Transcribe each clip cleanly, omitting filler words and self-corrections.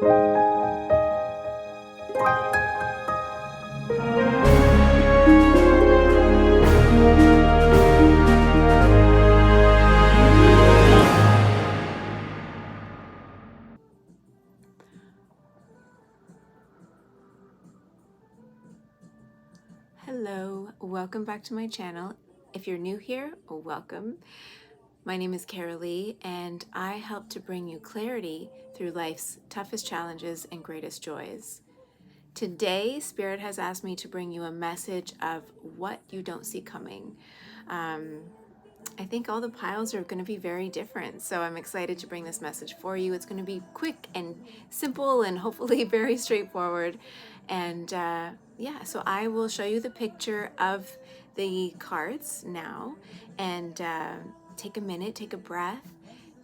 Hello, welcome back to my channel. If you're new here, welcome. My name is Carolee, and I help to bring you clarity through life's toughest challenges and greatest joys. Today, Spirit has asked me to bring you a message of what you don't see coming. I think all the piles are going to be very different, so I'm excited to bring this message for you. It's going to be quick and simple and hopefully very straightforward. And yeah, so I will show you the picture of the cards now, and take a minute, take a breath,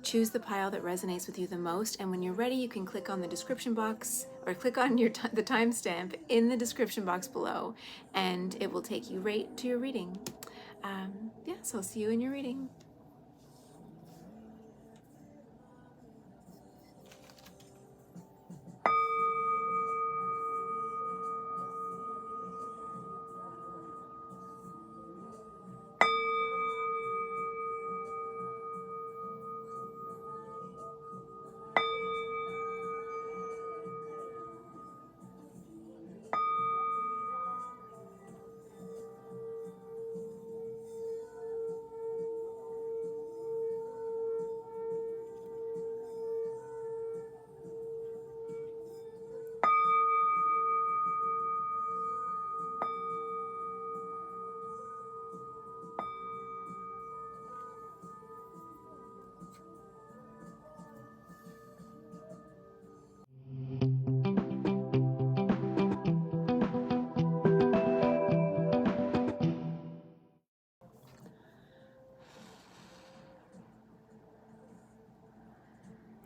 choose the pile that resonates with you the most, and when you're ready, you can click on the description box or click on the timestamp in the description box below, and it will take you right to your reading. Yeah, so I'll see you in your reading.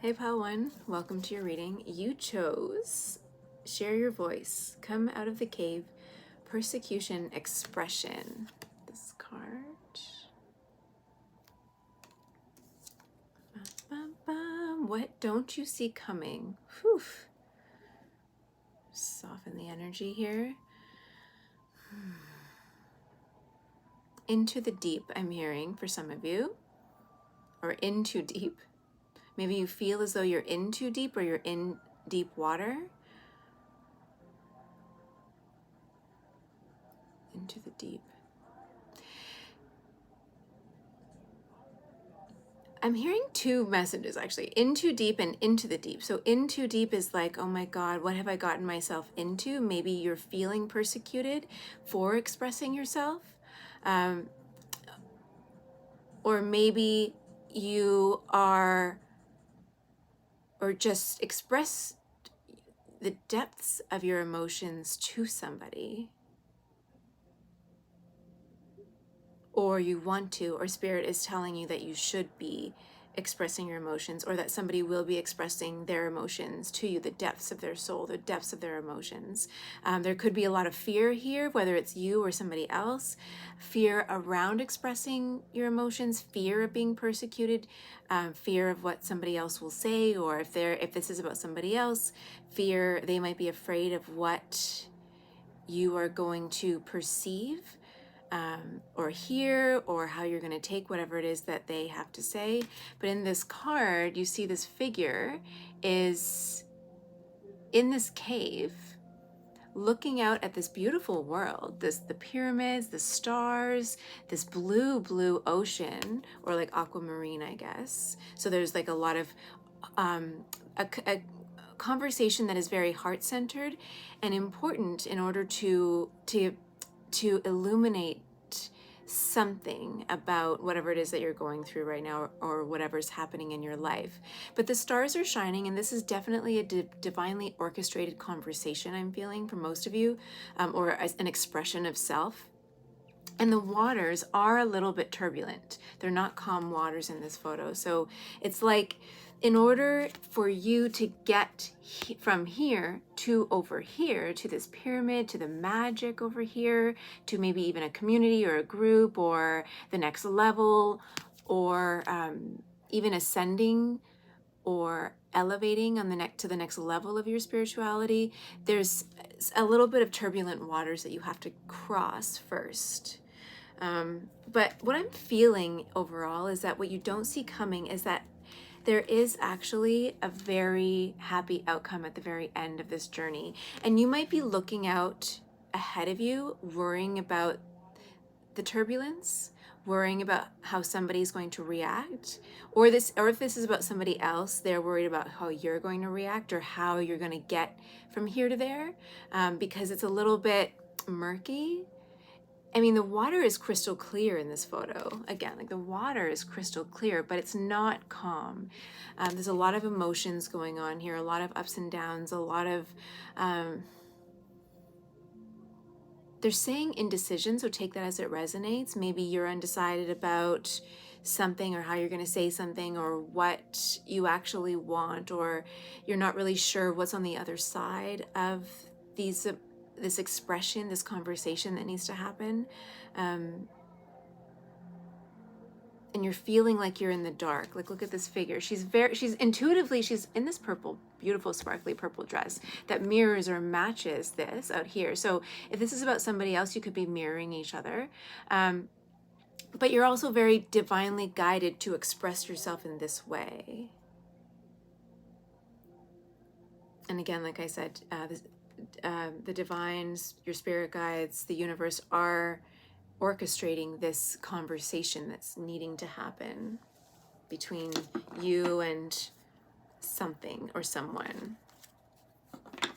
Hey Pile 1, welcome to your reading. You chose Share Your Voice, Come Out of the Cave, Persecution, Expression. This card. Bum, bum. What don't you see coming? Whew. Soften the energy here. Into the deep, I'm hearing for some of you, or in too deep. Maybe you feel as though you're in too deep or you're in deep water. Into the deep. I'm hearing two messages actually, in too deep and into the deep. So in too deep is like, oh my God, what have I gotten myself into? Maybe you're feeling persecuted for expressing yourself. Or maybe you are, or just express the depths of your emotions to somebody. Or you want to, or Spirit is telling you that you should be expressing your emotions, or that somebody will be expressing their emotions to you, the depths of their soul, the depths of their emotions. There could be a lot of fear here, whether it's you or somebody else. Fear around expressing your emotions, fear of being persecuted, fear of what somebody else will say, or if this is about somebody else, fear they might be afraid of what you are going to perceive. Or hear, or how you're going to take whatever it is that they have to say. But in this card, you see this figure is in this cave, looking out at this beautiful world, the pyramids, the stars, this blue ocean, or like aquamarine, I guess. So there's like a lot of a conversation that is very heart-centered and important in order to illuminate something about whatever it is that you're going through right now, or whatever's happening in your life. But the stars are shining, and this is definitely a divinely orchestrated conversation I'm feeling for most of you, or as an expression of self. And the waters are a little bit turbulent. They're not calm waters in this photo. So it's like, in order for you to get from here to over here, to this pyramid, to the magic over here, to maybe even a community or a group or the next level, or even ascending or elevating on to the next level of your spirituality, there's a little bit of turbulent waters that you have to cross first. But what I'm feeling overall is that what you don't see coming is that there is actually a very happy outcome at the very end of this journey. And you might be looking out ahead of you, worrying about the turbulence, worrying about how somebody's going to react, or if this is about somebody else, they're worried about how you're going to react or how you're going to get from here to there, because it's a little bit murky. I mean, the water is crystal clear in this photo. Again, like the water is crystal clear, but it's not calm. There's a lot of emotions going on here, a lot of ups and downs, a lot of, they're saying indecision, so take that as it resonates. Maybe you're undecided about something or how you're going to say something or what you actually want, or you're not really sure what's on the other side of this expression, this conversation that needs to happen. And you're feeling like you're in the dark. Like, look at this figure. She's intuitively in this purple, beautiful, sparkly purple dress that mirrors or matches this out here. So if this is about somebody else, you could be mirroring each other. But you're also very divinely guided to express yourself in this way. And again, like I said, the divines, your spirit guides, the universe are orchestrating this conversation that's needing to happen between you and something or someone. All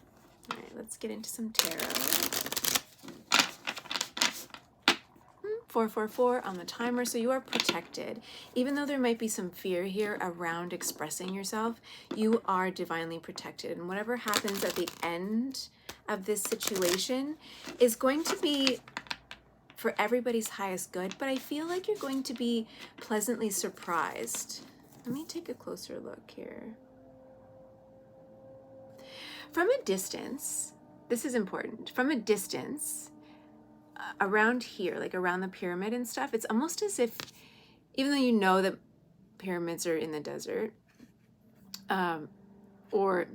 right, let's get into some tarot. 444 on the timer, so you are protected. Even though there might be some fear here around expressing yourself, you are divinely protected. And whatever happens at the end of this situation is going to be for everybody's highest good, but I feel like you're going to be pleasantly surprised. Let me take a closer look here. From a distance, this is important. From a distance, around here, like around the pyramid and stuff, it's almost as if, even though you know that pyramids are in the desert or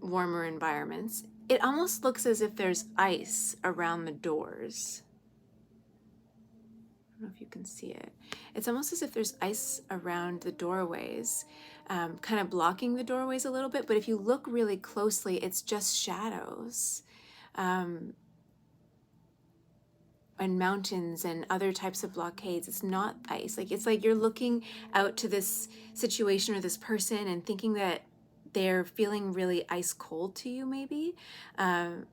warmer environments, it almost looks as if there's ice around the doors. I don't know if you can see it. It's almost as if there's ice around the doorways, kind of blocking the doorways a little bit, but if you look really closely, it's just shadows. And mountains and other types of blockades. It's not ice. It's like you're looking out to this situation or this person and thinking that they're feeling really ice cold to you, maybe. And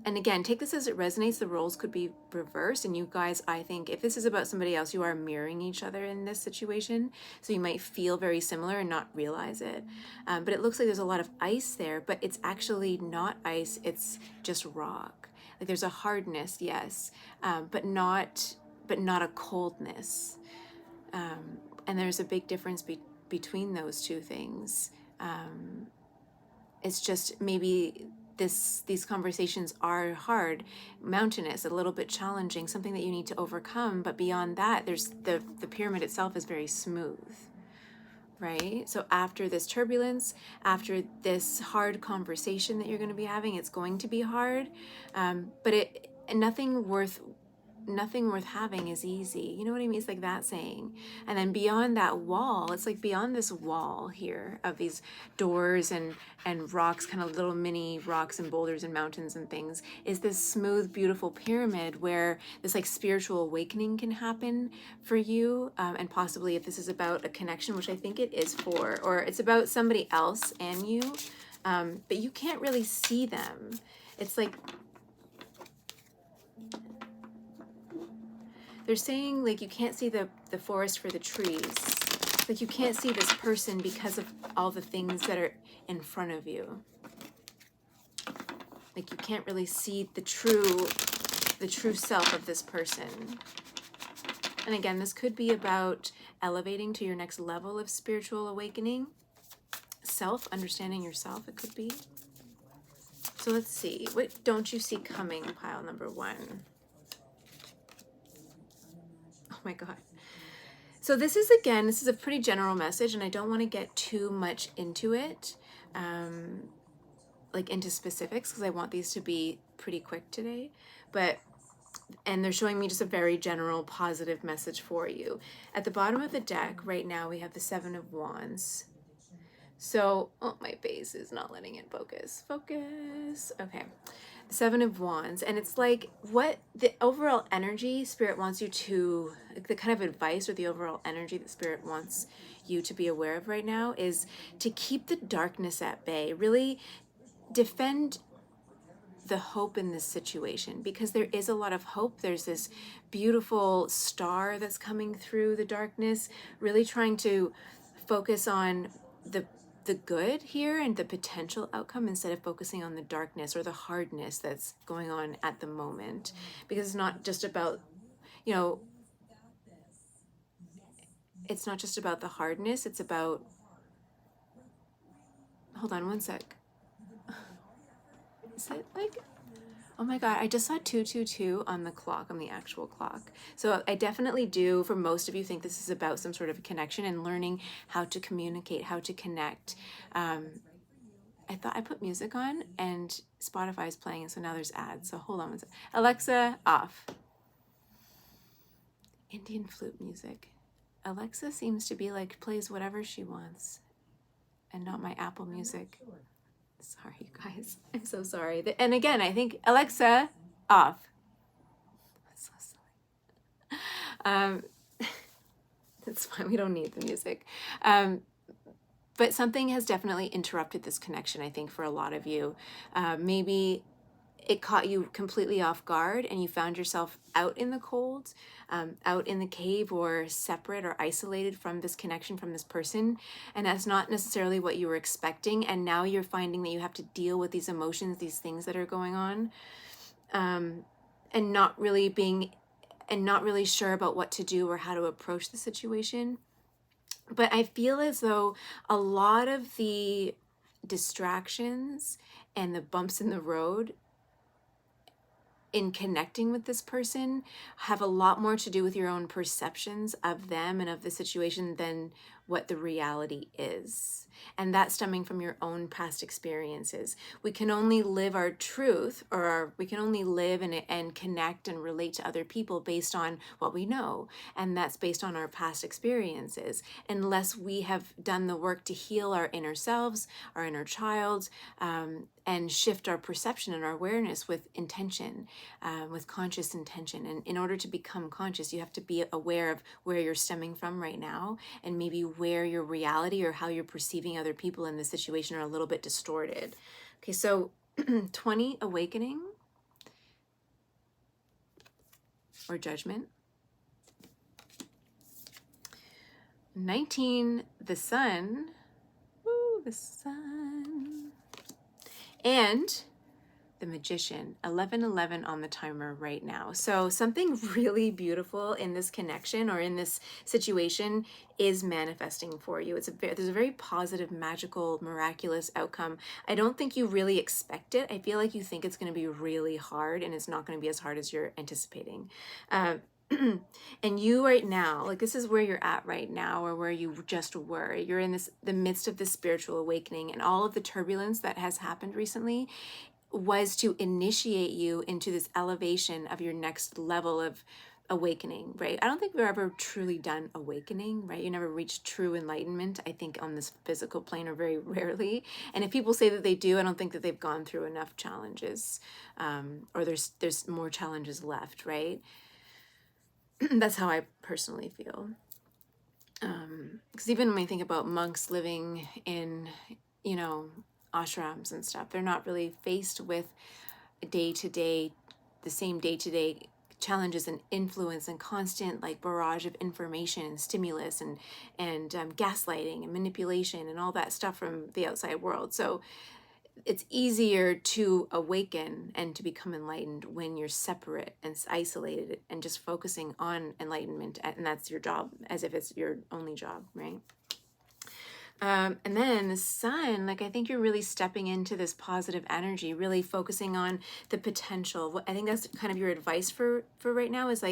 again, take this as it resonates. The roles could be reversed. And you guys, I think, if this is about somebody else, you are mirroring each other in this situation. So you might feel very similar and not realize it. But it looks like there's a lot of ice there, but it's actually not ice. It's just rock. Like there's a hardness, yes, but not a coldness. And there's a big difference between those two things. It's just maybe these conversations are hard, mountainous, a little bit challenging, something that you need to overcome. But beyond that, there's the pyramid itself is very smooth, right? So after this turbulence, after this hard conversation that you're going to be having, it's going to be hard, but nothing worth having is easy. You know what I mean? It's like that saying. And then beyond that wall, it's like beyond this wall here of these doors and rocks, kind of little mini rocks and boulders and mountains and things, is this smooth, beautiful pyramid where this like spiritual awakening can happen for you. And possibly if this is about a connection, which I think it is for, or it's about somebody else and you, but you can't really see them. It's like, they're saying like you can't see the forest for the trees. Like you can't see this person because of all the things that are in front of you. Like you can't really see the true self of this person. And again, this could be about elevating to your next level of spiritual awakening. Understanding yourself, it could be. So let's see. What don't you see coming, pile number 1? Oh my God. So this is a pretty general message, and I don't want to get too much into it, like into specifics, because I want these to be pretty quick today. And they're showing me just a very general positive message for you. At the bottom of the deck right now, we have the Seven of Wands. So, oh, my base is not letting it focus. Focus. Okay. The Seven of Wands. And it's like what the overall energy Spirit wants you to, the kind of advice or the overall energy that Spirit wants you to be aware of right now is to keep the darkness at bay. Really defend the hope in this situation, because there is a lot of hope. There's this beautiful star that's coming through the darkness, really trying to focus on the good here and the potential outcome instead of focusing on the darkness or the hardness that's going on at the moment. Because it's not just about, you know, it's not just about the hardness, it's about, hold on one sec. Is it like, oh my God, I just saw 222 on the clock, on the actual clock. So I definitely do, for most of you, think this is about some sort of connection and learning how to communicate, how to connect. I thought I put music on and Spotify's playing, and so now there's ads. So hold on one second. Alexa, off. Indian flute music. Alexa seems to be like, plays whatever she wants and not my Apple Music. Sorry, you guys. I'm so sorry. And again, I think Alexa, off. That's so silly. That's fine. We don't need the music. But something has definitely interrupted this connection, I think, for a lot of you. Maybe it caught you completely off guard and you found yourself out in the cold, out in the cave, or separate or isolated from this connection, from this person. And that's not necessarily what you were expecting. And now you're finding that you have to deal with these emotions, these things that are going on, and not really sure about what to do or how to approach the situation. But I feel as though a lot of the distractions and the bumps in the road in connecting with this person have a lot more to do with your own perceptions of them and of the situation than what the reality is. And that's stemming from your own past experiences. We can only live our truth, or we can only live and connect and relate to other people based on what we know. And that's based on our past experiences. Unless we have done the work to heal our inner selves, our inner child, and shift our perception and our awareness with intention, with conscious intention. And in order to become conscious, you have to be aware of where you're stemming from right now, and maybe where your reality or how you're perceiving other people in this situation are a little bit distorted. Okay, so 20, awakening or judgment. 19, the sun. Woo, the sun. And the Magician, 11:11 on the timer right now. So something really beautiful in this connection or in this situation is manifesting for you. There's a very positive, magical, miraculous outcome. I don't think you really expect it. I feel like you think it's going to be really hard, and it's not going to be as hard as you're anticipating. And you right now, like, this is where you're at right now, or where you just were. You're in the midst of this spiritual awakening, and all of the turbulence that has happened recently was to initiate you into this elevation of your next level of awakening, right? I don't think we're ever truly done awakening, right? You never reach true enlightenment, I think, on this physical plane, or very rarely. And if people say that they do, I don't think that they've gone through enough challenges, or there's more challenges left, right? That's how I personally feel. Because even when I think about monks living in, ashrams and stuff, they're not really faced with the same day-to-day challenges and influence and constant barrage of information and stimulus and gaslighting and manipulation and all that stuff from the outside world. So it's easier to awaken and to become enlightened when you're separate and isolated and just focusing on enlightenment, and that's your job, as if it's your only job, right? And then the sun, I think you're really stepping into this positive energy, really focusing on the potential. I think that's kind of your advice for right now, is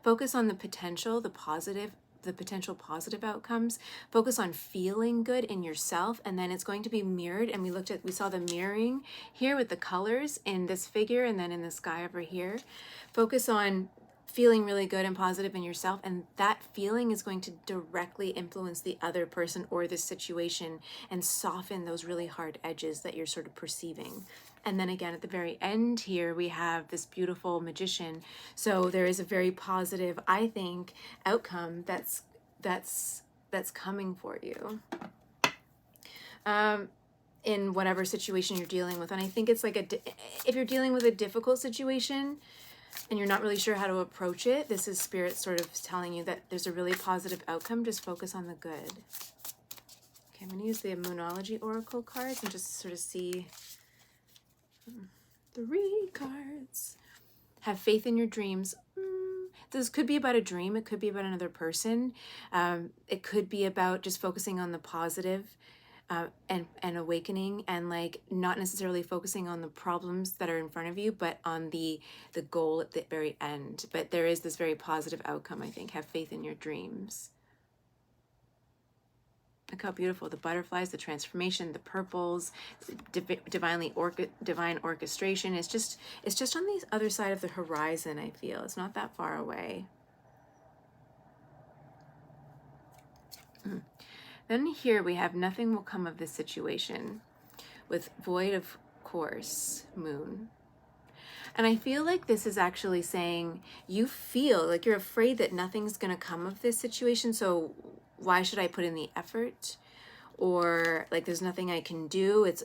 focus on the potential, the positive the potential positive outcomes. Focus on feeling good in yourself, and then it's going to be mirrored. And we saw the mirroring here with the colors in this figure and then in the sky over here. Focus on feeling really good and positive in yourself, and that feeling is going to directly influence the other person or the situation and soften those really hard edges that you're sort of perceiving. And then again, at the very end here, we have this beautiful magician. So there is a very positive, I think, outcome that's coming for you in whatever situation you're dealing with. And I think it's like if you're dealing with a difficult situation and you're not really sure how to approach it, this is Spirit sort of telling you that there's a really positive outcome. Just focus on the good. Okay, I'm going to use the Moonology Oracle cards and just sort of see 3 cards. Have faith in your dreams. This could be about a dream. It could be about another person. It could be about just focusing on the positive and awakening, and like not necessarily focusing on the problems that are in front of you, but on the goal at the very end. But there is this very positive outcome, I think. Have faith in your dreams. Look how beautiful. The butterflies, the transformation, the purples, divine orchestration. It's just on the other side of the horizon, I feel. It's not that far away. Then here we have nothing will come of this situation with void of course, moon. And I feel like this is actually saying you feel like you're afraid that nothing's going to come of this situation. So why should I put in the effort? Or like there's nothing I can do. It's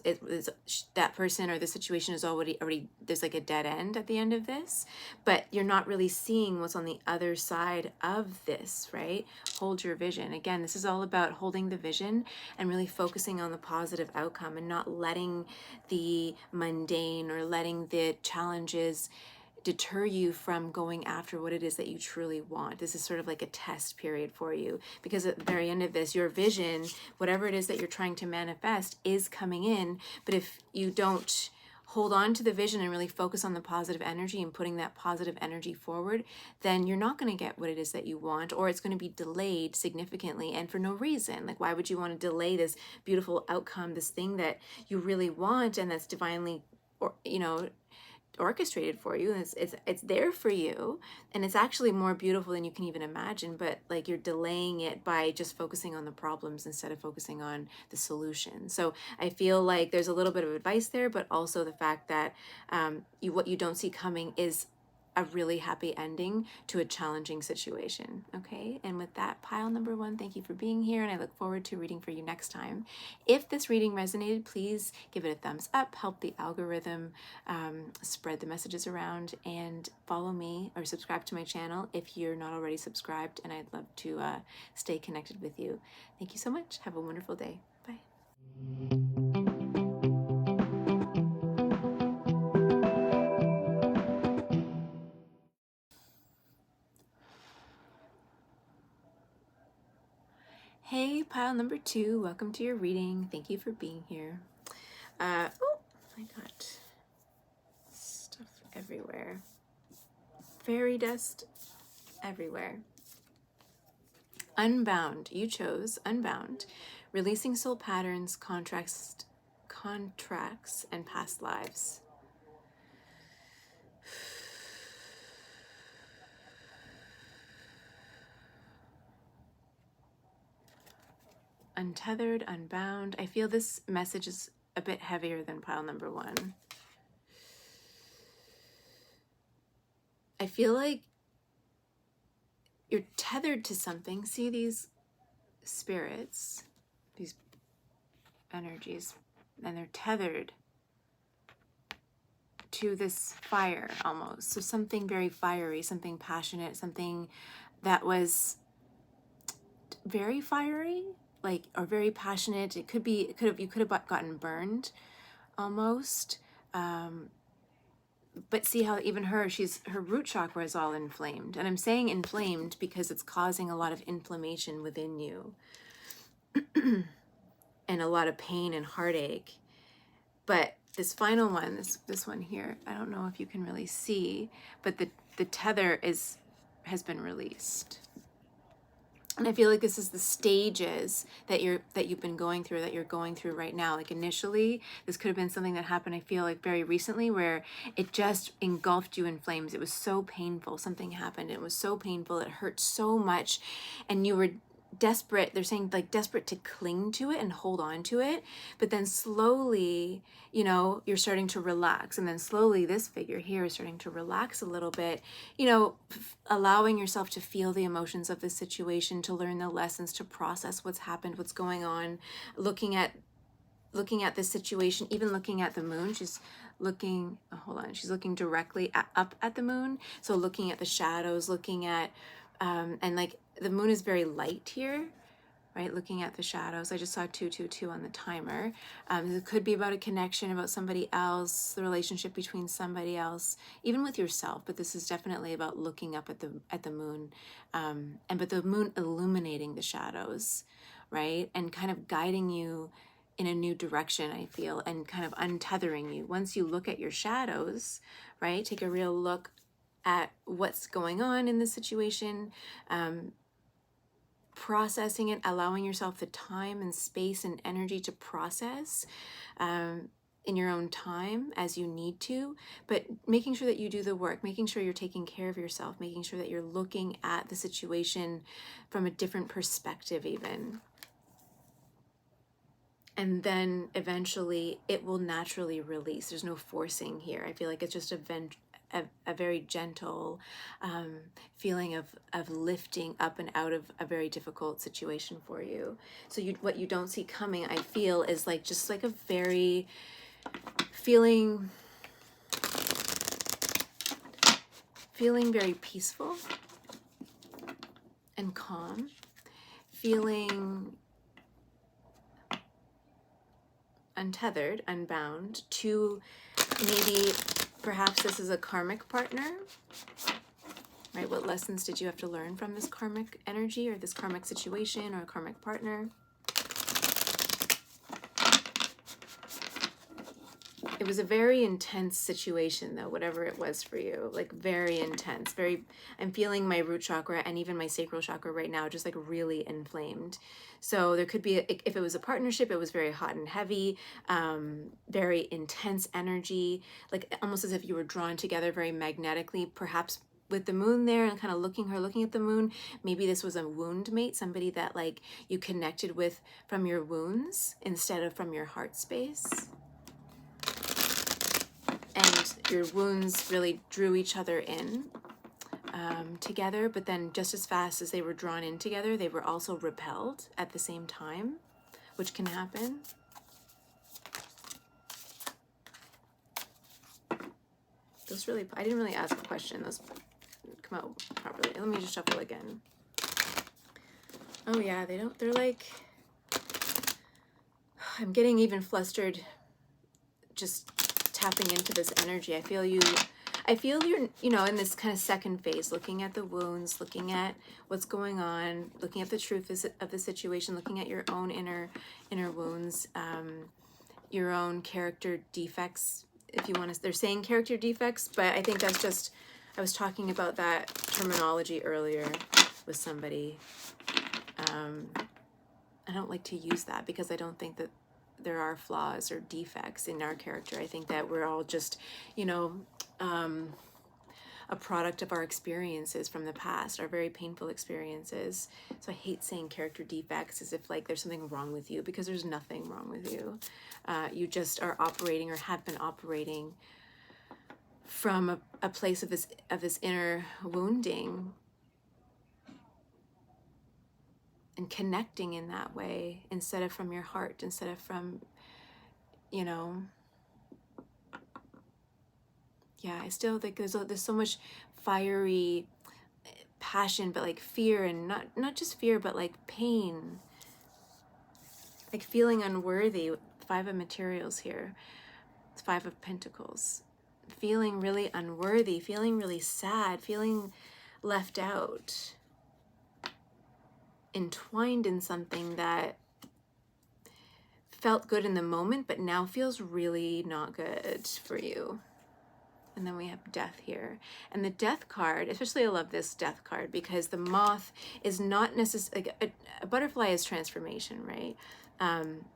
that person or the situation is already there's like a dead end at the end of this, but you're not really seeing what's on the other side of this, right? Hold your vision. Again, this is all about holding the vision and really focusing on the positive outcome and not letting the mundane or letting the challenges deter you from going after what it is that you truly want. This is sort of like a test period for you, because at the very end of this, your vision, whatever it is that you're trying to manifest, is coming in. But if you don't hold on to the vision and really focus on the positive energy and putting that positive energy forward, then you're not going to get what it is that you want, or it's going to be delayed significantly and for no reason. Like, why would you want to delay this beautiful outcome, this thing that you really want and that's divinely, or orchestrated for you, and it's there for you, and it's actually more beautiful than you can even imagine, but like you're delaying it by just focusing on the problems instead of focusing on the solution. So I feel like there's a little bit of advice there, but also the fact that what you don't see coming is a really happy ending to a challenging situation. Okay, and with that, pile number 1, thank you for being here, and I look forward to reading for you next time. If this reading resonated, please give it a thumbs up, help the algorithm spread the messages around, and follow me or subscribe to my channel if you're not already subscribed, and I'd love to stay connected with you. Thank you so much. Have a wonderful day. Bye. Hey, pile number 2, welcome to your reading. Thank you for being here. Oh, I got stuff everywhere. Fairy dust everywhere. Unbound. You chose Unbound. Releasing soul patterns, contracts, and past lives. Untethered, unbound. I feel this message is a bit heavier than pile number 1. I feel like you're tethered to something. See these spirits, these energies, and they're tethered to this fire almost. So something very fiery, something passionate, something that was very fiery, like, or very passionate. You could have gotten burned almost. But see how even her root chakra is all inflamed. And I'm saying inflamed because it's causing a lot of inflammation within you and a lot of pain and heartache. But this final one, this one here, I don't know if you can really see, but the tether has been released. And I feel like this is the stages that you've been going through, that you're going through right now. Like initially, this could have been something that happened, I feel like very recently, where it just engulfed you in flames. It was so painful. Something happened. It was so painful. It hurt so much. And you were desperate. They're saying like desperate to cling to it and hold on to it. But then slowly, you know, you're starting to relax. And then slowly this figure here is starting to relax a little bit, you know, allowing yourself to feel the emotions of the situation, to learn the lessons, to process what's happened, what's going on, looking at the situation, even looking at the moon. She's looking, oh, hold on, she's looking directly up at the moon. So looking at the shadows, looking at, and like the moon is very light here, right? Looking at the shadows. I just saw 222 on the timer. It could be about a connection, about somebody else, the relationship between somebody else, even with yourself. But this is definitely about looking up at the moon, but the moon illuminating the shadows, right? And kind of guiding you in a new direction, I feel, and kind of untethering you. Once you look at your shadows, right? Take a real look at what's going on in the situation, processing it, allowing yourself the time and space and energy to process in your own time as you need to, but making sure that you do the work, making sure you're taking care of yourself, making sure that you're looking at the situation from a different perspective even. And then eventually it will naturally release. There's no forcing here. I feel like it's just a very gentle feeling of lifting up and out of a very difficult situation for you. So what you don't see coming, I feel, is like just like a very feeling very peaceful and calm, feeling untethered, unbound to maybe perhaps this is a karmic partner, right? What lessons did you have to learn from this karmic energy or this karmic situation or a karmic partner? It was a very intense situation though, whatever it was for you, like very intense, I'm feeling my root chakra and even my sacral chakra right now, just like really inflamed. So there could be, if it was a partnership, it was very hot and heavy, very intense energy, like almost as if you were drawn together very magnetically, perhaps with the moon there and kind of looking at the moon. Maybe this was a wound mate, somebody that like you connected with from your wounds instead of from your heart space. And your wounds really drew each other in together, but then just as fast as they were drawn in together, they were also repelled at the same time, which can happen. Those really, I didn't really ask a question. Those come out properly. Let me just shuffle again. Oh yeah, they're like, I'm getting even flustered just tapping into this energy. I feel you're, you know, in this kind of second phase, looking at the wounds, looking at what's going on, looking at the truth of the situation, looking at your own inner wounds, your own character defects, if you want to. They're saying character defects, but I think that's just, I was talking about that terminology earlier with somebody. I don't like to use that because I don't think that there are flaws or defects in our character. I think that we're all just, you know, a product of our experiences from the past, our very painful experiences. So I hate saying character defects as if like there's something wrong with you, because there's nothing wrong with you. You just are operating or have been operating from a place of this inner wounding and connecting in that way instead of from your heart, instead of from, you know, yeah, I still think there's so much fiery passion, but like fear, and not just fear, but like pain, like feeling unworthy. 5 of materials here. It's 5 of pentacles. Feeling really unworthy, feeling really sad, feeling left out, entwined in something that felt good in the moment, but now feels really not good for you. And then we have death here. And the death card, especially I love this death card because the moth is not necessarily, like a butterfly is transformation, right?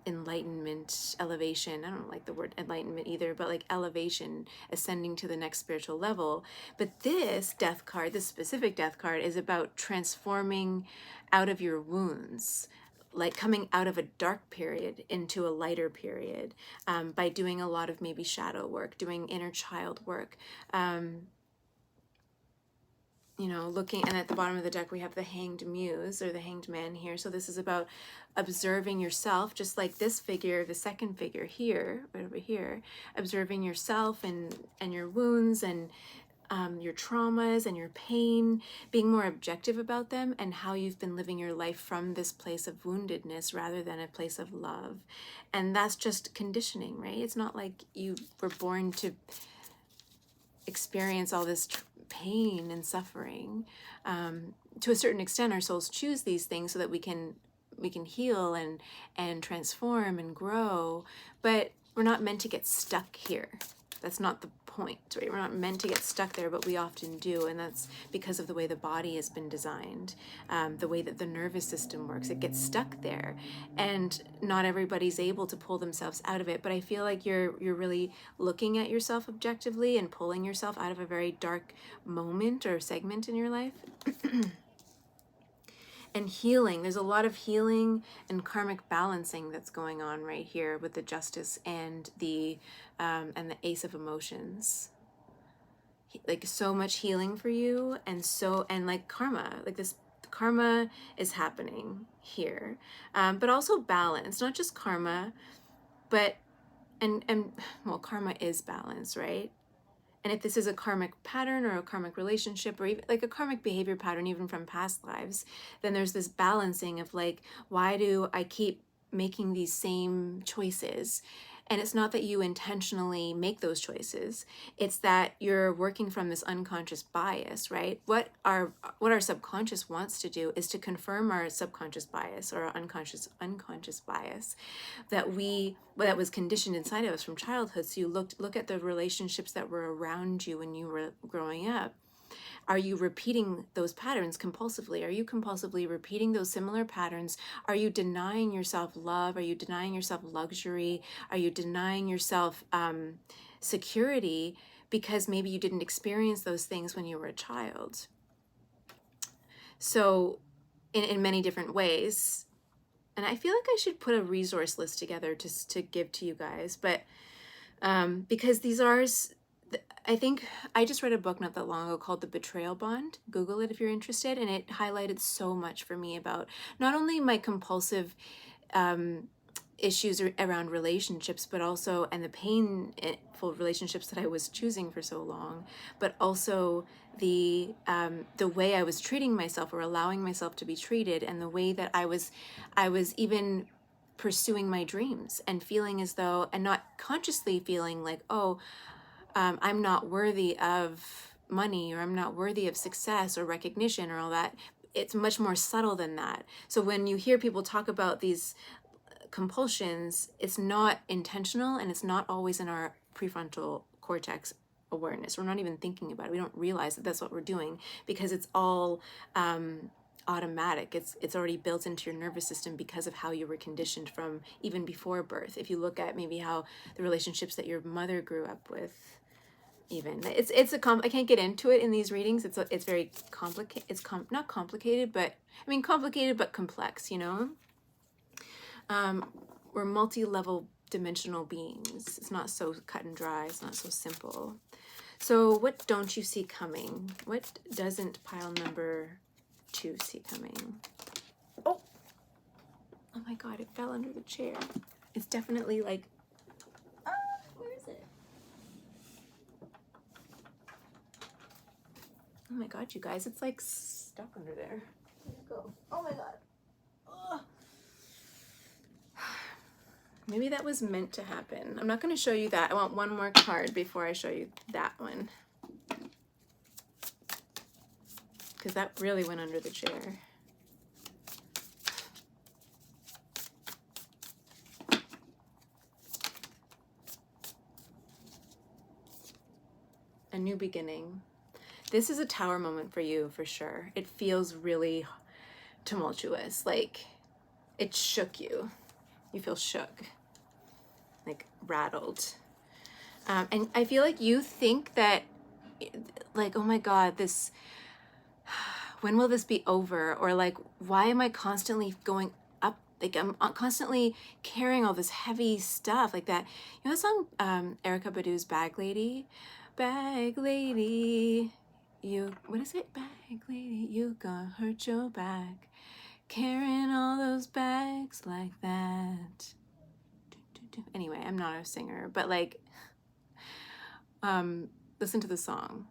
Enlightenment, elevation. I don't like the word enlightenment either, but like elevation, ascending to the next spiritual level. But this death card, this specific death card, is about transforming out of your wounds, like coming out of a dark period into a lighter period, by doing a lot of maybe shadow work, doing inner child work, you know, looking, and at the bottom of the deck we have the Hanged Muse or the Hanged Man here. So this is about observing yourself, just like this figure, the second figure here, right over here, observing yourself and your wounds and your traumas and your pain, being more objective about them and how you've been living your life from this place of woundedness rather than a place of love. And that's just conditioning, right? It's not like you were born to experience all this pain and suffering. To a certain extent, our souls choose these things so that we can heal and transform and grow, but we're not meant to get stuck here. That's not the point, right? We're not meant to get stuck there, but we often do, and that's because of the way the body has been designed, the way that the nervous system works. It gets stuck there, and not everybody's able to pull themselves out of it. But I feel like you're really looking at yourself objectively and pulling yourself out of a very dark moment or segment in your life. And healing, there's a lot of healing and karmic balancing that's going on right here with the Justice and the Ace of Emotions. Like so much healing for you, and like karma, like this karma is happening here, but also balance, not just karma, but and well, karma is balance, right? And if this is a karmic pattern or a karmic relationship or even like a karmic behavior pattern, even from past lives, then there's this balancing of like, why do I keep making these same choices? And it's not that you intentionally make those choices. It's that you're working from this unconscious bias, right? What our subconscious wants to do is to confirm our subconscious bias or our unconscious bias that was conditioned inside of us from childhood. So you look at the relationships that were around you when you were growing up. Are you repeating those patterns compulsively? Are you compulsively repeating those similar patterns? Are you denying yourself love? Are you denying yourself luxury? Are you denying yourself security because maybe you didn't experience those things when you were a child? So in many different ways. And I feel like I should put a resource list together to give to you guys. But because these are... I think I just read a book not that long ago called The Betrayal Bond. Google it if you're interested. And it highlighted so much for me about not only my compulsive issues around relationships, but also, and the painful relationships that I was choosing for so long, but also the way I was treating myself or allowing myself to be treated, and the way that I was even pursuing my dreams and feeling as though, and not consciously feeling like, oh, I'm not worthy of money, or I'm not worthy of success or recognition or all that. It's much more subtle than that. So when you hear people talk about these compulsions, it's not intentional, and it's not always in our prefrontal cortex awareness. We're not even thinking about it. We don't realize that that's what we're doing because it's all automatic. It's already built into your nervous system because of how you were conditioned from even before birth. If you look at maybe how the relationships that your mother grew up with, even I can't get into it in these readings. It's very complicated. It's not complicated, but I mean complicated but complex. You know, we're multi-level dimensional beings. It's not so cut and dry. It's not so simple. So what don't you see coming? What doesn't pile number 2 see coming? Oh my God! It fell under the chair. It's definitely like. Where is it? Oh my God, you guys, it's like stuck under there. Where'd it go? Oh my God. Ugh. Maybe that was meant to happen. I'm not going to show you that. I want one more card before I show you that one. Because that really went under the chair. new beginning. This is a tower moment for you, for sure. It feels really tumultuous, like it shook you. You feel shook, like rattled. And I feel like you think that, like, oh my God, this, when will this be over? Or like, why am I constantly going up? Like, I'm constantly carrying all this heavy stuff like that. You know the song, Erykah Badu's Bag Lady? Bag Lady, you, what is it? Bag Lady, you gonna hurt your back. Carrying all those bags like that. Anyway, I'm not a singer, but like, listen to the song,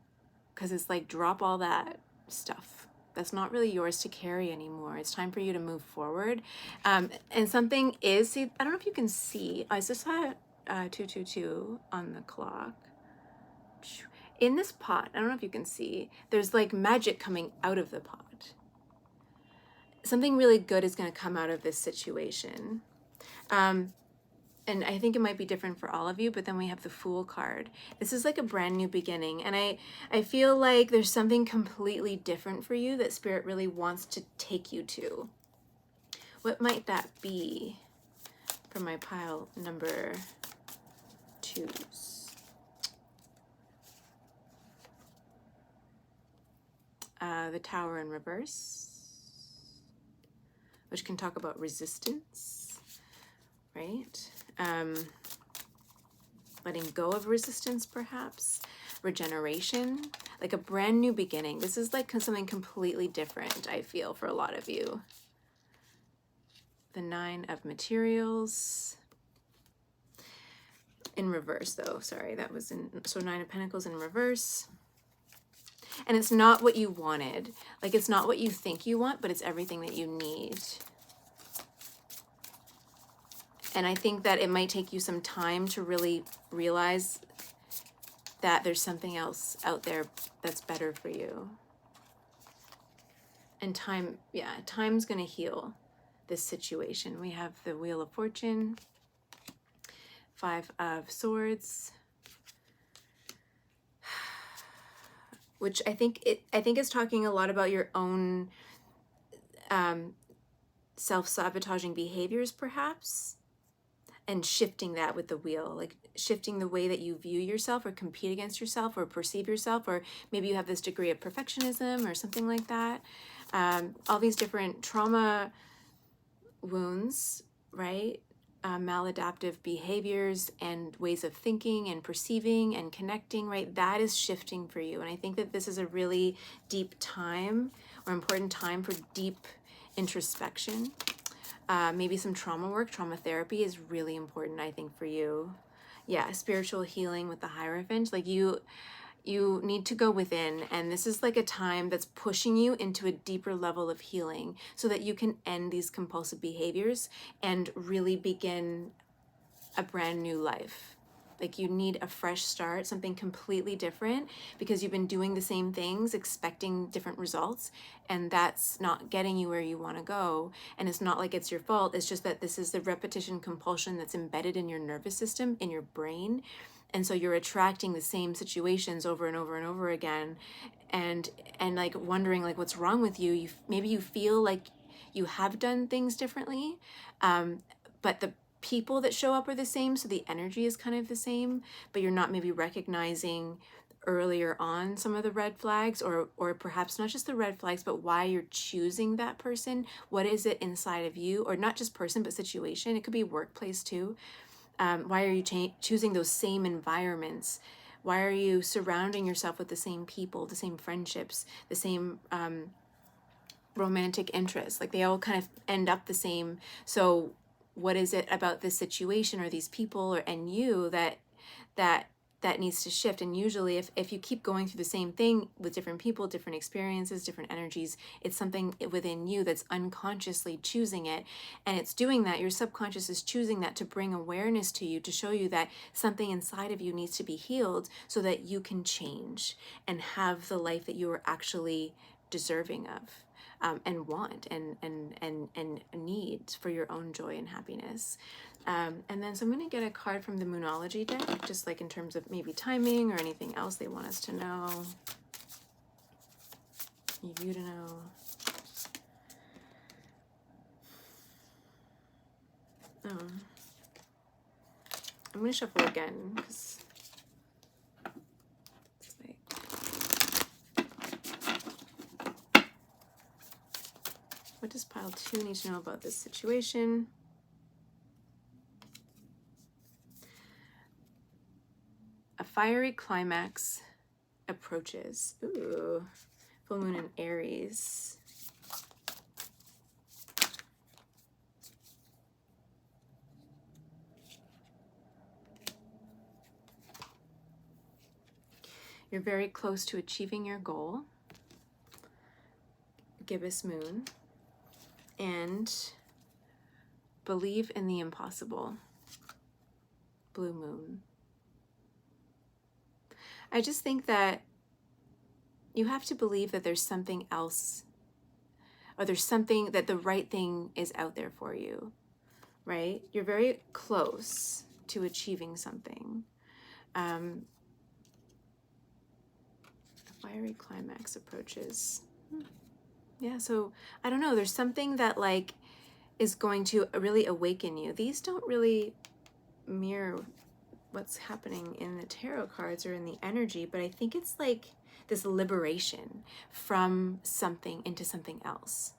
because it's like, drop all that stuff that's not really yours to carry anymore. It's time for you to move forward. And something is, see, I don't know if you can see, I just saw 222 on the clock. In this pot, I don't know if you can see, there's like magic coming out of the pot. Something really good is going to come out of this situation. And I think it might be different for all of you, but then we have the Fool card. This is like a brand new beginning. And I feel like there's something completely different for you that Spirit really wants to take you to. What might that be for my pile number 2s? The Tower in reverse, which can talk about resistance, right? Letting go of resistance, perhaps. Regeneration, like a brand new beginning. This is like something completely different, I feel, for a lot of you. The 9 of Materials. In reverse, though. Sorry, that was in... So 9 of Pentacles in reverse. And it's not what you wanted. Like, it's not what you think you want, but it's everything that you need. And I think that it might take you some time to really realize that there's something else out there that's better for you. And time, yeah, time's going to heal this situation. We have the Wheel of Fortune, 5 of Swords, which I think is talking a lot about your own self-sabotaging behaviors, perhaps. And shifting that with the wheel, like shifting the way that you view yourself or compete against yourself or perceive yourself, or maybe you have this degree of perfectionism or something like that. All these different trauma wounds, right? Maladaptive behaviors and ways of thinking and perceiving and connecting, right? That is shifting for you. And I think that this is a really deep time or important time for deep introspection. Maybe some trauma work, trauma therapy is really important, I think, for you. Yeah, spiritual healing with the Hierophant. Like you need to go within, and this is like a time that's pushing you into a deeper level of healing so that you can end these compulsive behaviors and really begin a brand new life. Like you need a fresh start, something completely different, because you've been doing the same things, expecting different results, and that's not getting you where you want to go. And it's not like it's your fault. It's just that this is the repetition compulsion that's embedded in your nervous system, in your brain. And so you're attracting the same situations over and over and over again, and like wondering like what's wrong with you. Maybe you feel like you have done things differently, but the people that show up are the same, so the energy is kind of the same, but you're not maybe recognizing earlier on some of the red flags, or perhaps not just the red flags, but why you're choosing that person. What is it inside of you, or not just person, but situation? It could be workplace too. Why are you choosing those same environments? Why are you surrounding yourself with the same people, the same friendships, the same romantic interests? Like they all kind of end up the same. So what is it about this situation or these people and you that needs to shift? And usually if you keep going through the same thing with different people, different experiences, different energies, it's something within you that's unconsciously choosing it. And it's doing that. Your subconscious is choosing that to bring awareness to you, to show you that something inside of you needs to be healed so that you can change and have the life that you are actually deserving of. and want and need for your own joy and happiness. And then, so I'm going to get a card from the Moonology deck, just like in terms of maybe timing or anything else they want us to know. You to know. I'm going to shuffle again because what does pile 2 need to know about this situation? A fiery climax approaches. Ooh, full moon in Aries. You're very close to achieving your goal. Gibbous moon. And believe in the impossible. Blue moon. I just think that you have to believe that there's something else, or there's something that the right thing is out there for you, right? You're very close to achieving something. A fiery climax approaches. Yeah, so I don't know, there's something that like is going to really awaken you. These don't really mirror what's happening in the tarot cards or in the energy, but I think it's like this liberation from something into something else.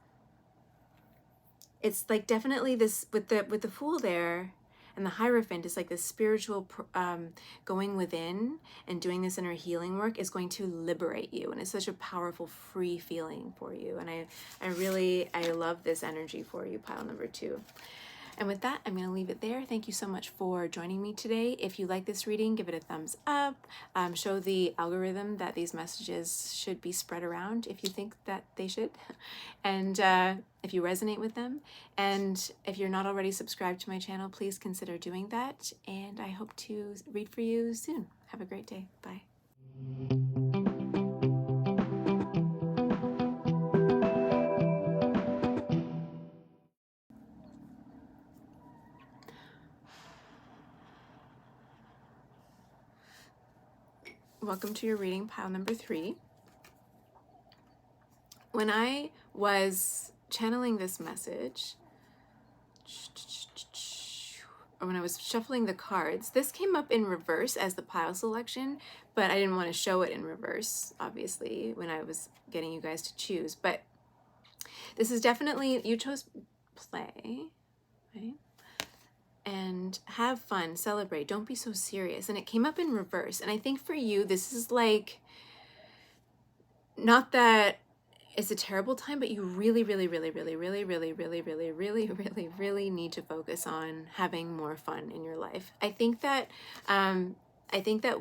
It's like definitely this with the Fool there and the Hierophant is like this spiritual going within and doing this inner healing work is going to liberate you, and it's such a powerful free feeling for you. And I love this energy for you, pile number 2. And with that, I'm going to leave it there. Thank you so much for joining me today. If you like this reading, give it a thumbs up. Show the algorithm that these messages should be spread around if you think that they should. And if you resonate with them. And if you're not already subscribed to my channel, please consider doing that. And I hope to read for you soon. Have a great day. Bye. Welcome to your reading, pile number 3. When I was channeling this message, or when I was shuffling the cards, this came up in reverse as the pile selection, but I didn't want to show it in reverse, obviously, when I was getting you guys to choose. But this is definitely, you chose play, right? And have fun, celebrate, don't be so serious. And it came up in reverse. And I think for you, this is like, not that it's a terrible time, but you really, really, really, really, really, really, really, really, really, really, really need to focus on having more fun in your life. I think that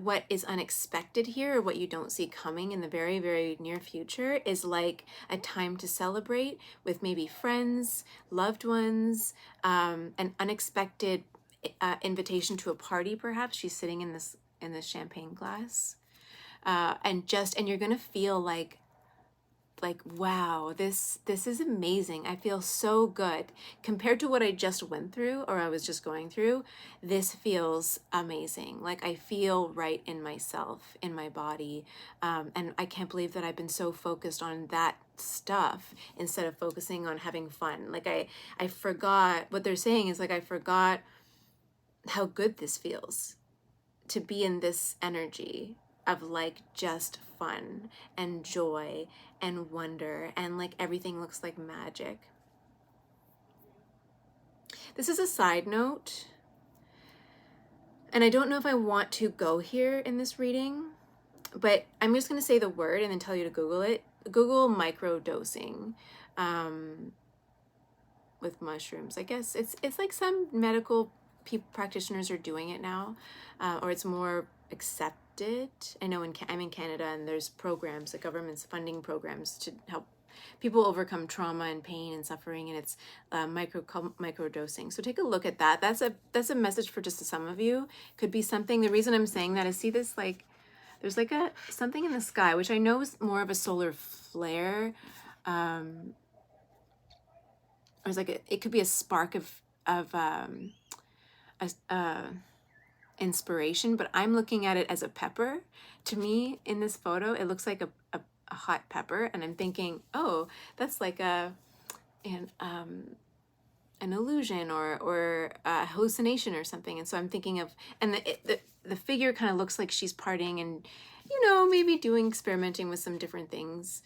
what is unexpected here, or what you don't see coming in the very, very near future, is like a time to celebrate with maybe friends, loved ones, an unexpected invitation to a party. Perhaps she's sitting in this champagne glass, and you're gonna feel like wow, this is amazing. I feel so good compared to what I just went through, or I was just going through. This feels amazing. Like I feel right in myself, in my body, and I can't believe that I've been so focused on that stuff instead of focusing on having fun. Like I forgot what they're saying is like I forgot how good this feels to be in this energy of like just fun and joy and wonder, and like everything looks like magic. This is a side note, and I don't know if I want to go here in this reading, but I'm just going to say the word and then tell you to Google it. Google microdosing with mushrooms. I guess it's like some medical practitioners are doing it now, or it's more accepted. I know I'm in Canada, and there's programs, the government's funding programs to help people overcome trauma and pain and suffering, and it's microdosing. So take a look at that. That's a message for just some of you. Could be something. The reason I'm saying that is, see this, like there's like something in the sky, which I know is more of a solar flare, or it's like it could be a spark of inspiration, but I'm looking at it as a pepper. To me, in this photo, it looks like a hot pepper, and I'm thinking, oh, that's like an illusion or a hallucination or something. And so I'm thinking of, and the figure kind of looks like she's partying and, maybe experimenting with some different things.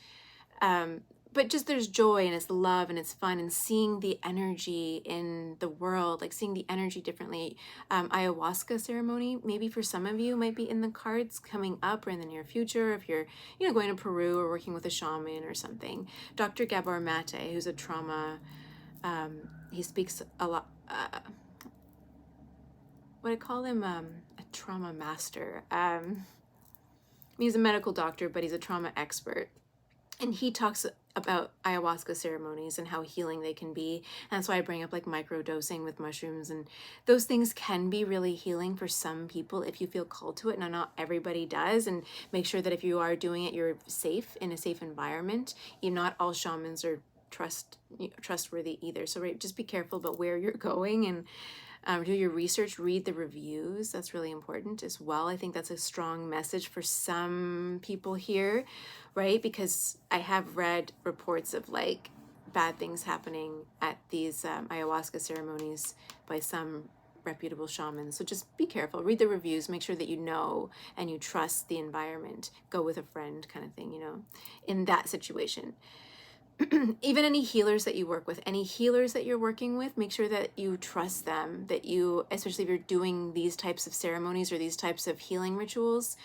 But just there's joy and it's love and it's fun and seeing the energy in the world, like seeing the energy differently. Ayahuasca ceremony, maybe for some of you might be in the cards coming up or in the near future if you're, going to Peru or working with a shaman or something. Dr. Gabor Mate, who's a trauma, he speaks a lot, what I call him, a trauma master. He's a medical doctor, but he's a trauma expert. And he talks about ayahuasca ceremonies and how healing they can be. And that's why I bring up like microdosing with mushrooms. And those things can be really healing for some people if you feel called to it. Now, not everybody does. And make sure that if you are doing it, you're safe in a safe environment. Not all shamans are trustworthy either. So just be careful about where you're going and do your research, read the reviews. That's really important as well. I think that's a strong message for some people here, right? Because I have read reports of like bad things happening at these ayahuasca ceremonies by some reputable shamans. So just be careful, read the reviews, make sure that you know and you trust the environment. Go with a friend kind of thing, in that situation. Even any healers that you work with, any healers that you're working with, make sure that you trust them, that you, especially if you're doing these types of ceremonies or these types of healing rituals,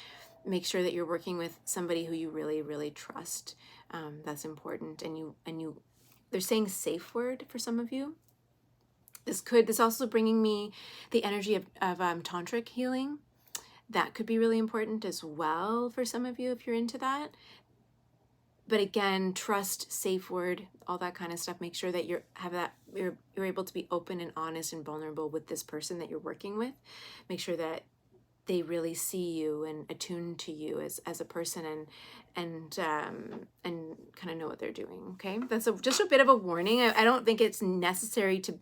make sure that you're working with somebody who you really, really trust. That's important. And they're saying safe word for some of you. This also bringing me the energy of tantric healing. That could be really important as well for some of you if you're into that. But again, trust, safe word, all that kind of stuff. Make sure that you're able to be open and honest and vulnerable with this person that you're working with. Make sure that they really see you and attune to you as a person and kind of know what they're doing. Okay, that's just a bit of a warning. I don't think it's necessary to,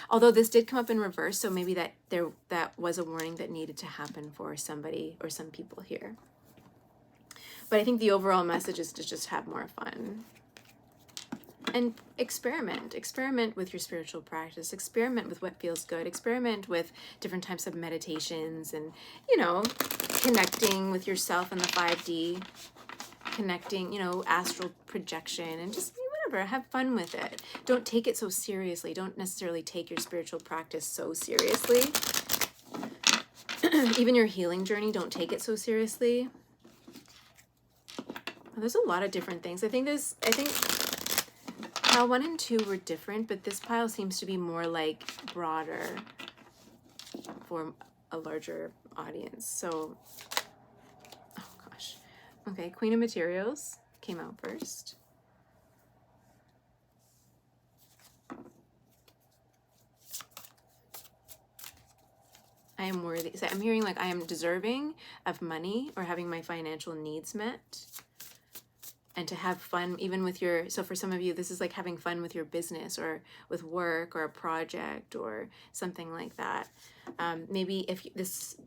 although this did come up in reverse, so maybe that was a warning that needed to happen for somebody or some people here. But I think the overall message is to just have more fun and experiment with your spiritual practice, experiment with what feels good, experiment with different types of meditations and, connecting with yourself in the 5D, connecting, astral projection and just whatever, have fun with it. Don't take it so seriously. Don't necessarily take your spiritual practice so seriously. Even your healing journey, don't take it so seriously. There's a lot of different things. I think pile 1 and 2 were different, but this pile seems to be more like broader for a larger audience. So, oh gosh. Okay, Queen of Materials came out first. I am worthy. So I'm hearing like I am deserving of money or having my financial needs met. And to have fun even with so for some of you, this is like having fun with your business or with work or a project or something like that. Maybe if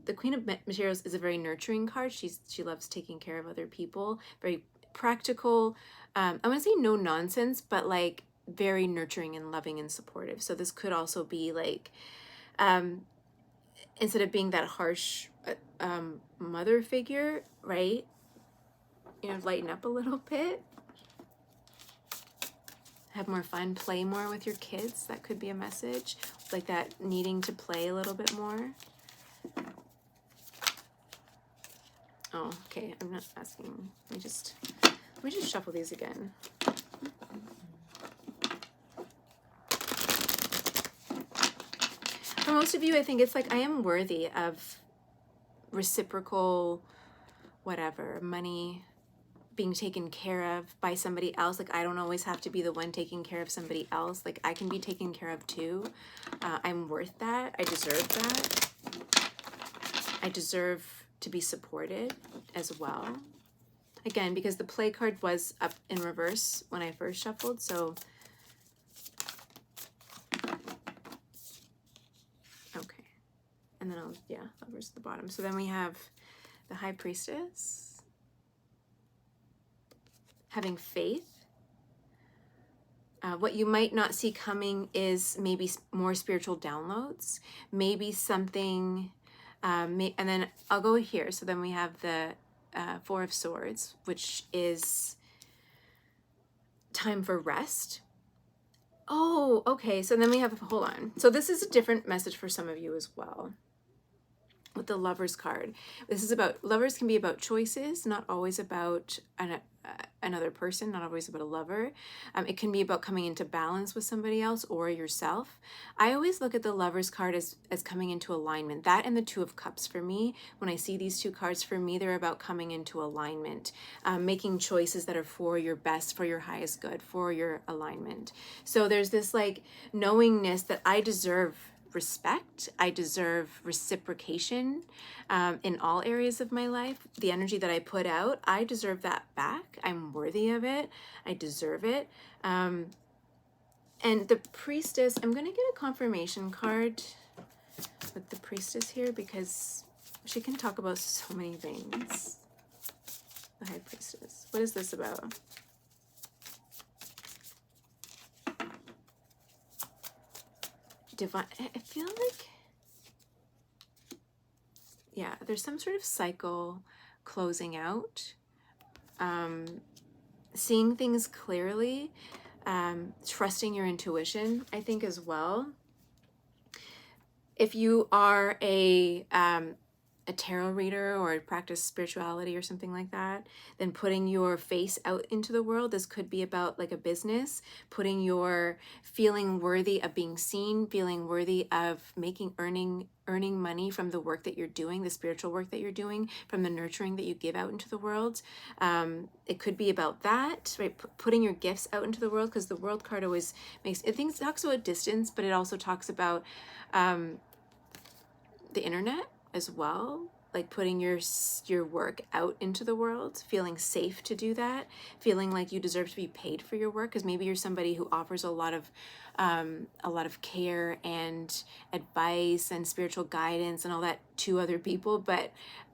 the Queen of Materials is a very nurturing card. She loves taking care of other people, very practical. I want to say no nonsense, but like very nurturing and loving and supportive. So this could also be like, instead of being that harsh mother figure, right? Lighten up a little bit. Have more fun, play more with your kids. That could be a message. Like that needing to play a little bit more. Oh, okay. I'm not asking. Let me just shuffle these again. For most of you, I think it's like I am worthy of reciprocal whatever, money, being taken care of by somebody else. Like I don't always have to be the one taking care of somebody else. Like I can be taken care of too. I'm worth that. I deserve that. I deserve to be supported as well. Again, because the play card was up in reverse when I first shuffled. So and then Lovers at the bottom. So then we have the High Priestess, having faith. What you might not see coming is maybe more spiritual downloads, maybe something, and then I'll go here. So then we have the Four of Swords, which is time for rest. Oh, okay. So then we have, hold on. So this is a different message for some of you as well. With the Lovers card, this is about, lovers can be about choices, not always about another person, not always about a lover. It can be about coming into balance with somebody else or yourself. I always look at the Lovers card as coming into alignment. That and the Two of Cups, for me, when I see these two cards, for me, they're about coming into alignment, making choices that are for your best, for your highest good, for your alignment. So there's this like knowingness that I deserve respect, I deserve reciprocation in all areas of my life. The energy that I put out, I deserve that back. I'm worthy of it. I deserve it. And the Priestess, I'm going to get a confirmation card with the Priestess here because she can talk about so many things. The High Priestess. What is this about? Divine, I feel like, yeah, there's some sort of cycle closing out, seeing things clearly, trusting your intuition, I think, as well. If you are a tarot reader or practice spirituality or something like that, then putting your face out into the world. This could be about like a business, putting your feeling worthy of being seen, feeling worthy of earning money from the work that you're doing, the spiritual work that you're doing, from the nurturing that you give out into the world. It could be about that, right? Putting your gifts out into the world, because the World card always talks about distance, but it also talks about the internet as well, like putting your work out into the world, feeling safe to do that, feeling like you deserve to be paid for your work, because maybe you're somebody who offers a lot of care and advice and spiritual guidance and all that to other people, but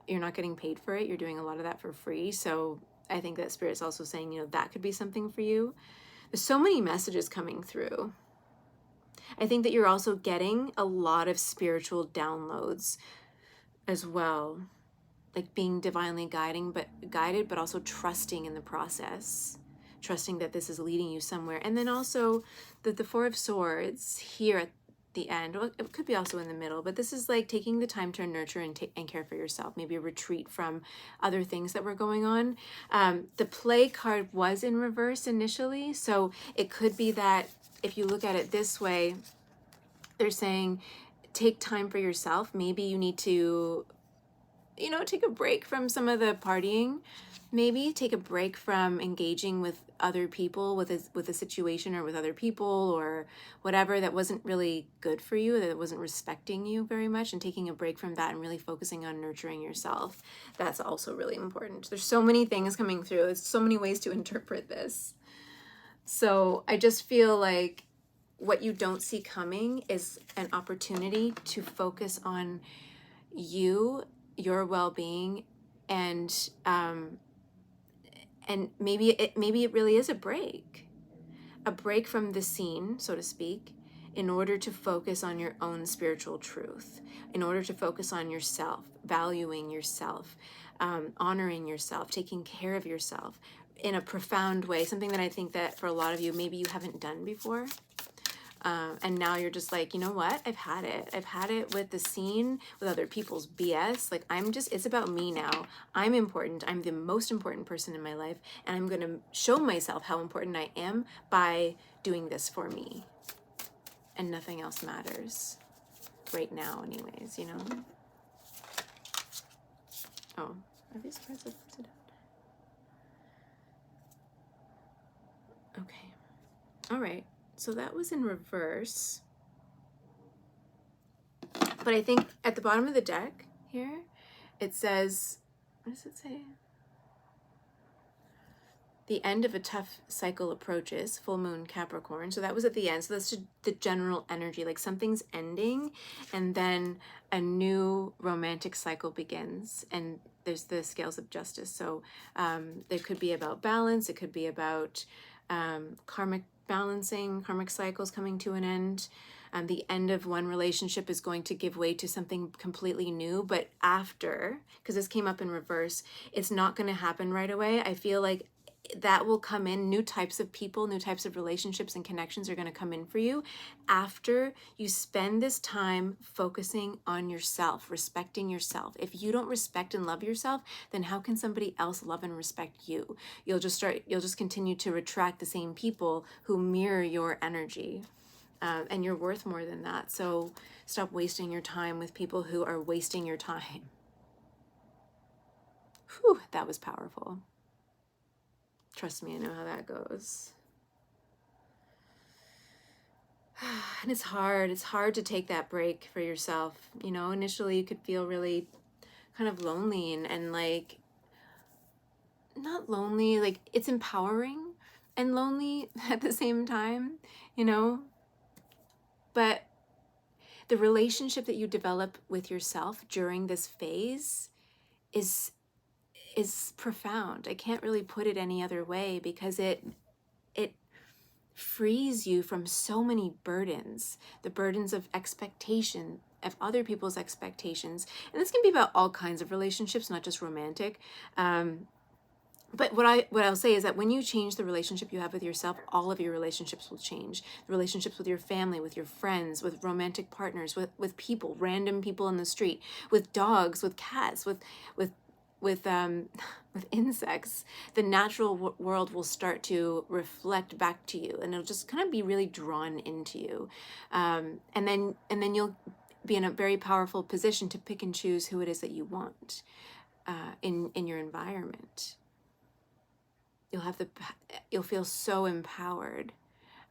you're not getting paid for it. You're doing a lot of that for free. So I think that Spirit's also saying, that could be something for you. There's so many messages coming through. I think that you're also getting a lot of spiritual downloads as well, like being divinely guided, but also trusting in the process, trusting that this is leading you somewhere. And then also the Four of Swords here at the end, well, it could be also in the middle, but this is like taking the time to nurture and care for yourself, maybe a retreat from other things that were going on. The Play card was in reverse initially, so it could be that if you look at it this way, they're saying take time for yourself. Maybe you need to, take a break from some of the partying. Maybe take a break from engaging with other people, with a situation or with other people or whatever that wasn't really good for you, that wasn't respecting you very much, and taking a break from that and really focusing on nurturing yourself. That's also really important. There's so many things coming through. There's so many ways to interpret this. So I just feel like what you don't see coming is an opportunity to focus on you, your well-being, and maybe it really is a break from the scene, so to speak, in order to focus on your own spiritual truth, in order to focus on yourself, valuing yourself, honoring yourself, taking care of yourself in a profound way, something that I think that for a lot of you, maybe you haven't done before. And now you're just like, you know what? I've had it. I've had it with the scene, with other people's BS. Like, it's about me now. I'm important. I'm the most important person in my life. And I'm going to show myself how important I am by doing this for me. And nothing else matters right now anyways, Oh, are these cards upside down? Okay. All right. So that was in reverse. But I think at the bottom of the deck here, it says, what does it say? the end of a tough cycle approaches, full moon Capricorn. So that was at the end. So that's just the general energy, like something's ending and then a new romantic cycle begins. And there's the scales of justice. So there could be about balance. It could be about karmic balancing, karmic cycles coming to an end. The end of one relationship is going to give way to something completely new, but after, because this came up in reverse, it's not going to happen right away. I feel like that will come in. New types of people, new types of relationships and connections are going to come in for you after you spend this time focusing on yourself, respecting yourself. If you don't respect and love yourself, then how can somebody else love and respect you? You'll just continue to attract the same people who mirror your energy. And you're worth more than that. So stop wasting your time with people who are wasting your time. Whew, that was powerful. Trust me, I know how that goes. And it's hard. It's hard to take that break for yourself. You know, initially you could feel really kind of lonely and like, not lonely, like it's empowering and lonely at the same time, you know? But the relationship that you develop with yourself during this phase is profound. I can't really put it any other way because it frees you from so many burdens, the burdens of expectation, of other people's expectations. And this can be about all kinds of relationships, not just romantic. But what I'll say is that when you change the relationship you have with yourself, all of your relationships will change. The relationships with your family, with your friends, with romantic partners, with people, random people in the street, with dogs, with cats, with insects. The natural world will start to reflect back to you, and it'll just kind of be really drawn into you. And then you'll be in a very powerful position to pick and choose who it is that you want in your environment. You'll feel so empowered,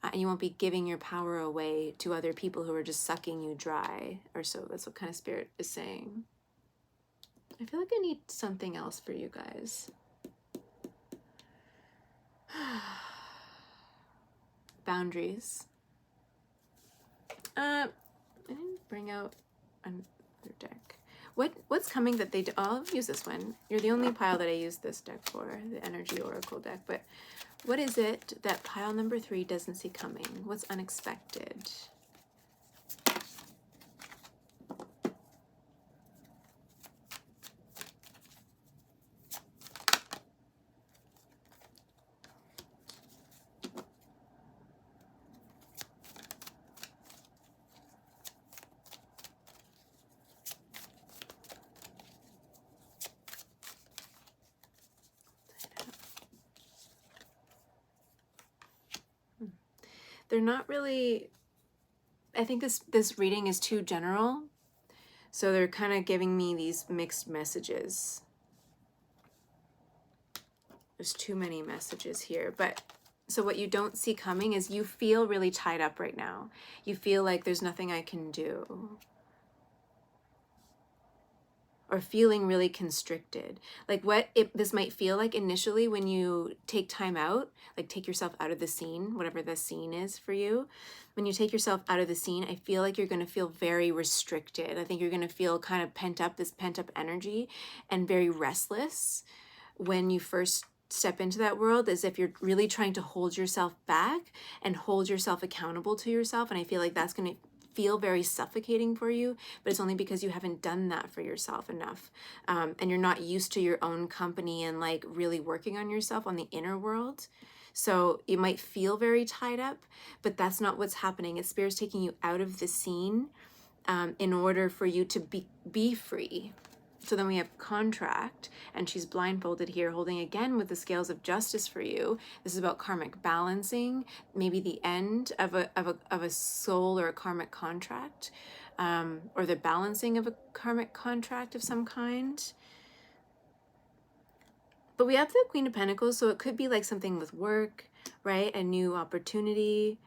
and you won't be giving your power away to other people who are just sucking you dry, or so. That's what kind of Spirit is saying. I feel like I need something else for you guys. Boundaries. I didn't bring out another deck. What's coming that they do? I'll use this one. You're the only pile that I use this deck for, the Energy Oracle deck. But what is it that pile number 3 doesn't see coming? What's unexpected? They're not really, I think this reading is too general. So they're kind of giving me these mixed messages. There's too many messages here. But so what you don't see coming is you feel really tied up right now. You feel like there's nothing I can do. Or feeling really constricted. Like this might feel like initially when you take time out, like take yourself out of the scene, whatever the scene is for you. When you take yourself out of the scene, I feel like you're going to feel very restricted. I think you're going to feel kind of pent up energy and very restless when you first step into that world, as if you're really trying to hold yourself back and hold yourself accountable to yourself. And I feel like that's going to feel very suffocating for you, but it's only because you haven't done that for yourself enough. And you're not used to your own company and like really working on yourself on the inner world. So you might feel very tied up, but that's not what's happening. It's Spirit's taking you out of the scene in order for you to be free. So then we have contract, and she's blindfolded here, holding again with the scales of justice for you. This is about karmic balancing, maybe the end of a soul or a karmic contract, or the balancing of a karmic contract of some kind. But we have the Queen of Pentacles, so it could be like something with work, right? A new opportunity.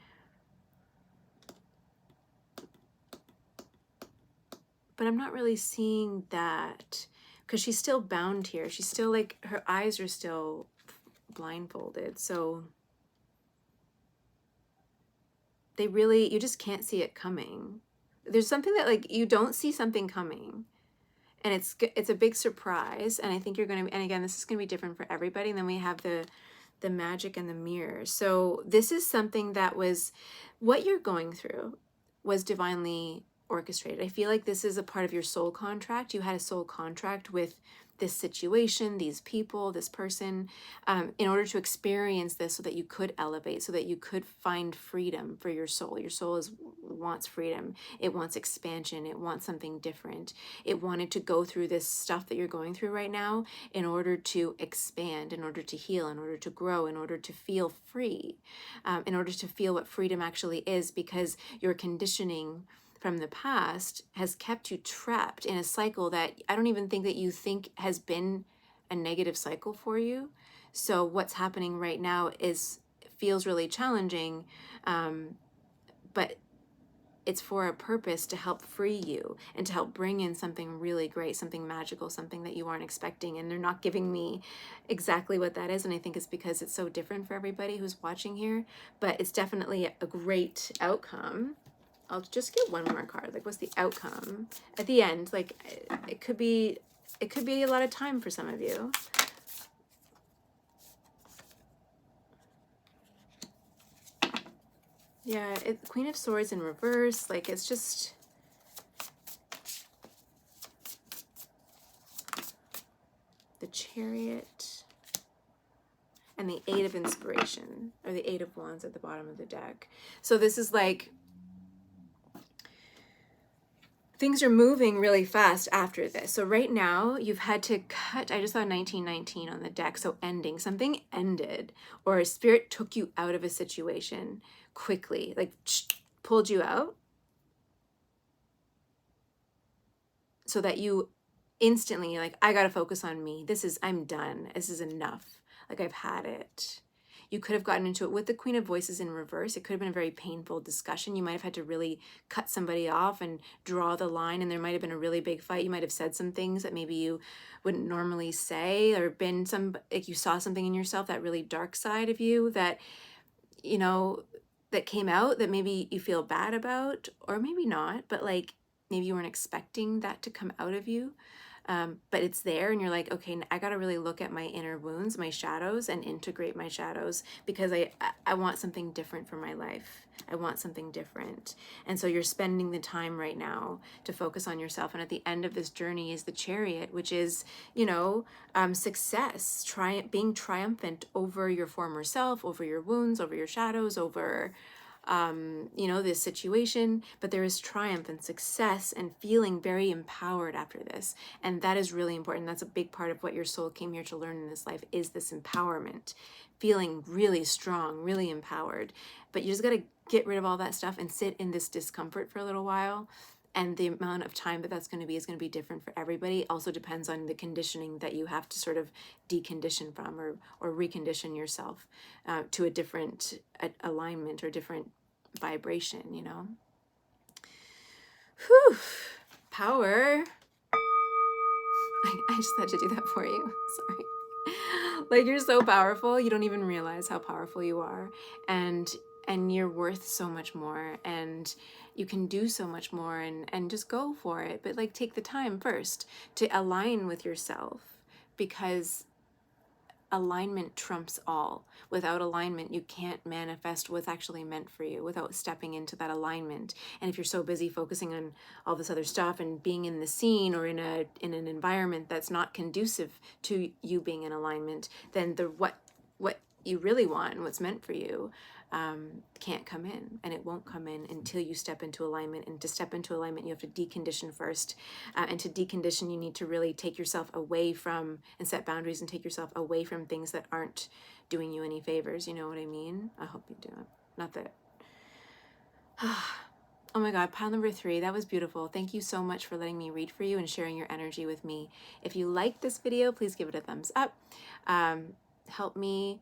But I'm not really seeing that because she's still bound here. She's still like, her eyes are still blindfolded. So they really, you just can't see it coming. There's something that like you don't see something coming, and it's a big surprise. And I think you're going to, and again, this is going to be different for everybody. And then we have the magic and the mirror. So this is something that was, what you're going through was divinely orchestrated. I feel like this is a part of your soul contract. You had a soul contract with this situation, these people, this person, in order to experience this so that you could elevate, so that you could find freedom for your soul. Your soul wants freedom. It wants expansion. It wants something different. It wanted to go through this stuff that you're going through right now in order to expand, in order to heal, in order to grow, in order to feel free, in order to feel what freedom actually is, because your conditioning from the past has kept you trapped in a cycle that I don't even think that you think has been a negative cycle for you. So what's happening right now feels really challenging, but it's for a purpose to help free you and to help bring in something really great, something magical, something that you aren't expecting. And they're not giving me exactly what that is. And I think it's because it's so different for everybody who's watching here, but it's definitely a great outcome. I'll just get one more card. Like, what's the outcome at the end? Like, it could be a lot of time for some of you. Yeah, Queen of Swords in reverse. Like, it's just, the Chariot and the Eight of Inspiration, or the Eight of Wands at the bottom of the deck. So this is like, things are moving really fast after this. So right now you've had to cut, I just saw 1919 on the deck. So ending, something ended, or a spirit took you out of a situation quickly, like pulled you out so that you instantly, like, I got to focus on me. I'm done. This is enough. Like, I've had it. You could have gotten into it with the Queen of Voices in reverse. It could have been a very painful discussion. You might have had to really cut somebody off and draw the line, and there might have been a really big fight. You might have said some things that maybe you wouldn't normally say, or been like you saw something in yourself, that really dark side of you that, you know, that came out that maybe you feel bad about, or maybe not, but like maybe you weren't expecting that to come out of you. But it's there, and you're like, okay, I got to really look at my inner wounds, my shadows, and integrate my shadows, because I want something different for my life. I want something different. And so you're spending the time right now to focus on yourself. And at the end of this journey is the Chariot, which is, you know, success, being triumphant over your former self, over your wounds, over your shadows, over you know, this situation, but there is triumph and success and feeling very empowered after this. And that is really important. That's a big part of what your soul came here to learn in this life, is this empowerment, feeling really strong, really empowered. But you just got to get rid of all that stuff and sit in this discomfort for a little while. And the amount of time that that's going to be is going to be different for everybody. Also depends on the conditioning that you have to sort of decondition from, or recondition yourself to a different alignment or different vibration, you know? Whew. Power. I just had to do that for you. Sorry. Like, you're so powerful. You don't even realize how powerful you are. And you're worth so much more, and you can do so much more, and just go for it. But like, take the time first to align with yourself, because alignment trumps all. Without alignment, you can't manifest what's actually meant for you without stepping into that alignment. And if you're so busy focusing on all this other stuff and being in the scene, or in an environment that's not conducive to you being in alignment, then what you really want and what's meant for you can't come in, and it won't come in until you step into alignment. And to step into alignment, you have to decondition first. And to decondition, you need to really take yourself away from, and set boundaries and take yourself away from things that aren't doing you any favors. You know what I mean? I hope you do it. Not that. Oh my God, pile number 3, that was beautiful. Thank you so much for letting me read for you and sharing your energy with me. If you liked this video, please give it a thumbs up. Help me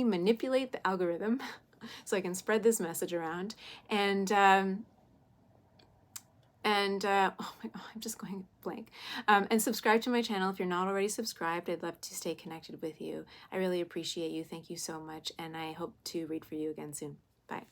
manipulate the algorithm so I can spread this message around. And And oh my God, I'm just going blank. And subscribe to my channel if you're not already subscribed. I'd love to stay connected with you. I really appreciate you. Thank you so much. And I hope to read for you again soon. Bye.